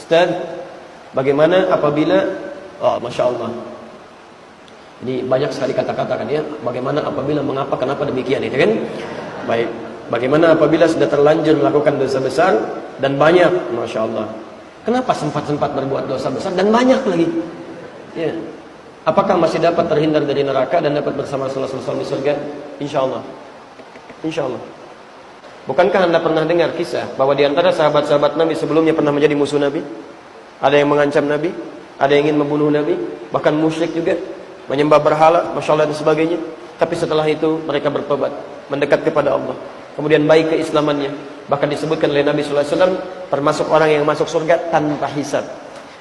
Ustaz, bagaimana apabila, oh Masya Allah, ini banyak sekali kata-kata kan ya, bagaimana apabila, mengapa, kenapa demikian, itu kan? Baik, bagaimana apabila sudah terlanjur melakukan dosa besar dan banyak, Masya Allah, kenapa sempat-sempat berbuat dosa besar dan banyak lagi? Ya. Apakah masih dapat terhindar dari neraka dan dapat bersama Rasulullah di surga? Insya Allah. Insya Allah. Bukankah Anda pernah dengar kisah bahwa di antara sahabat-sahabat Nabi sebelumnya pernah menjadi musuh Nabi? Ada yang mengancam Nabi, ada yang ingin membunuh Nabi, bahkan musyrik juga, menyembah berhala, Masya Allah dan sebagainya. Tapi setelah itu mereka bertobat, mendekat kepada Allah. Kemudian baik keislamannya. Bahkan disebutkan oleh Nabi SAW, termasuk orang yang masuk surga tanpa hisab.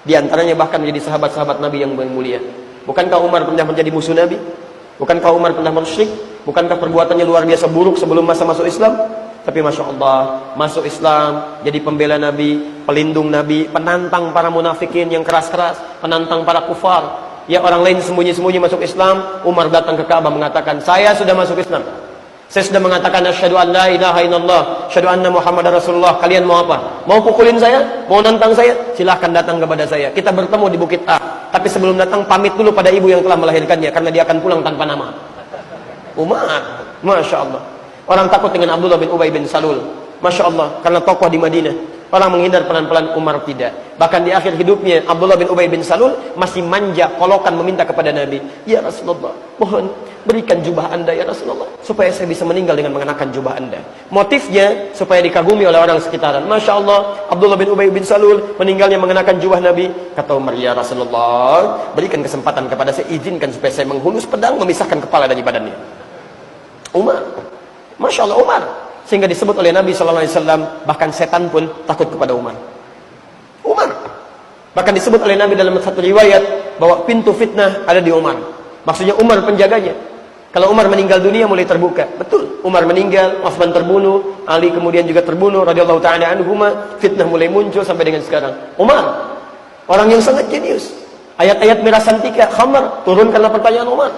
Di antaranya bahkan menjadi sahabat-sahabat Nabi yang mulia. Bukankah Umar pernah menjadi musuh Nabi? Bukankah Umar pernah musyrik? Bukankah perbuatannya luar biasa buruk sebelum masa masuk Islam? Tapi Masya Allah, masuk Islam, jadi pembela Nabi, pelindung Nabi, penantang para munafikin yang keras-keras, penantang para kufar. Ya, orang lain sembunyi-sembunyi masuk Islam, Umar datang ke Ka'bah mengatakan, saya sudah masuk Islam. Saya sudah mengatakan, asyhadu an la ilaha illallah, asyhadu anna Muhammadar Rasulullah. Kalian mau apa? Mau pukulin saya? Mau nantang saya? Silahkan datang kepada saya. Kita bertemu di Bukit A. Tapi sebelum datang, pamit dulu pada ibu yang telah melahirkannya, karena dia akan pulang tanpa nama. Umar, Masya Allah. Orang takut dengan Abdullah bin Ubay bin Salul. Masya Allah, karena tokoh di Madinah. Orang menghindar pelan-pelan, Umar tidak. Bahkan di akhir hidupnya, Abdullah bin Ubay bin Salul masih manja, kolokan meminta kepada Nabi, ya Rasulullah, mohon berikan jubah Anda ya Rasulullah, supaya saya bisa meninggal dengan mengenakan jubah Anda. Motifnya, supaya dikagumi oleh orang sekitaran. Masya Allah, Abdullah bin Ubay bin Salul meninggalnya mengenakan jubah Nabi. Kata Umar, ya Rasulullah, berikan kesempatan kepada saya, izinkan supaya saya menghunus pedang, memisahkan kepala dari badannya. Umar, Masya Allah, Umar. Sehingga disebut oleh Nabi SAW, bahkan setan pun takut kepada Umar. Umar. Bahkan disebut oleh Nabi dalam satu riwayat, bahwa pintu fitnah ada di Umar. Maksudnya Umar penjaganya. Kalau Umar meninggal dunia mulai terbuka. Betul, Umar meninggal, Utsman terbunuh, Ali kemudian juga terbunuh, radhiyallahu ta'ala anhuma, fitnah mulai muncul sampai dengan sekarang. Umar, orang yang sangat jenius. Ayat-ayat miras santika, khamar, turun karena pertanyaan Umar.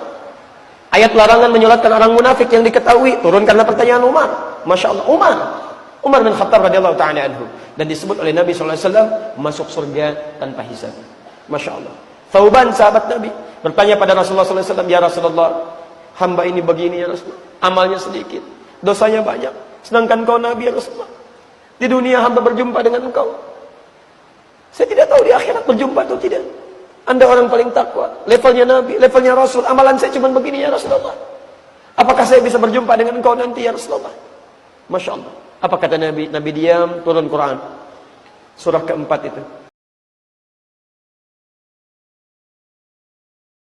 Ayat larangan menyolatkan orang munafik yang diketahui, turun karena pertanyaan Umar. Masya Allah, Umar bin Khattab radhiyallahu ta'ala anhu. Dan disebut oleh Nabi SAW, masuk surga tanpa hisab. Masya Allah. Thauban, sahabat Nabi, bertanya pada Rasulullah SAW, ya Rasulullah, hamba ini begini ya Rasulullah, amalnya sedikit, dosanya banyak, sedangkan kau Nabi ya Rasulullah. Di dunia hamba berjumpa dengan engkau, saya tidak tahu di akhirat berjumpa atau tidak. Anda orang paling takwa, levelnya Nabi, levelnya Rasul, amalan saya cuma begini ya Rasulullah. Apakah saya bisa berjumpa dengan engkau nanti ya Rasulullah? Masya Allah. Apa kata Nabi? Nabi diam, turun Quran. Surah keempat itu.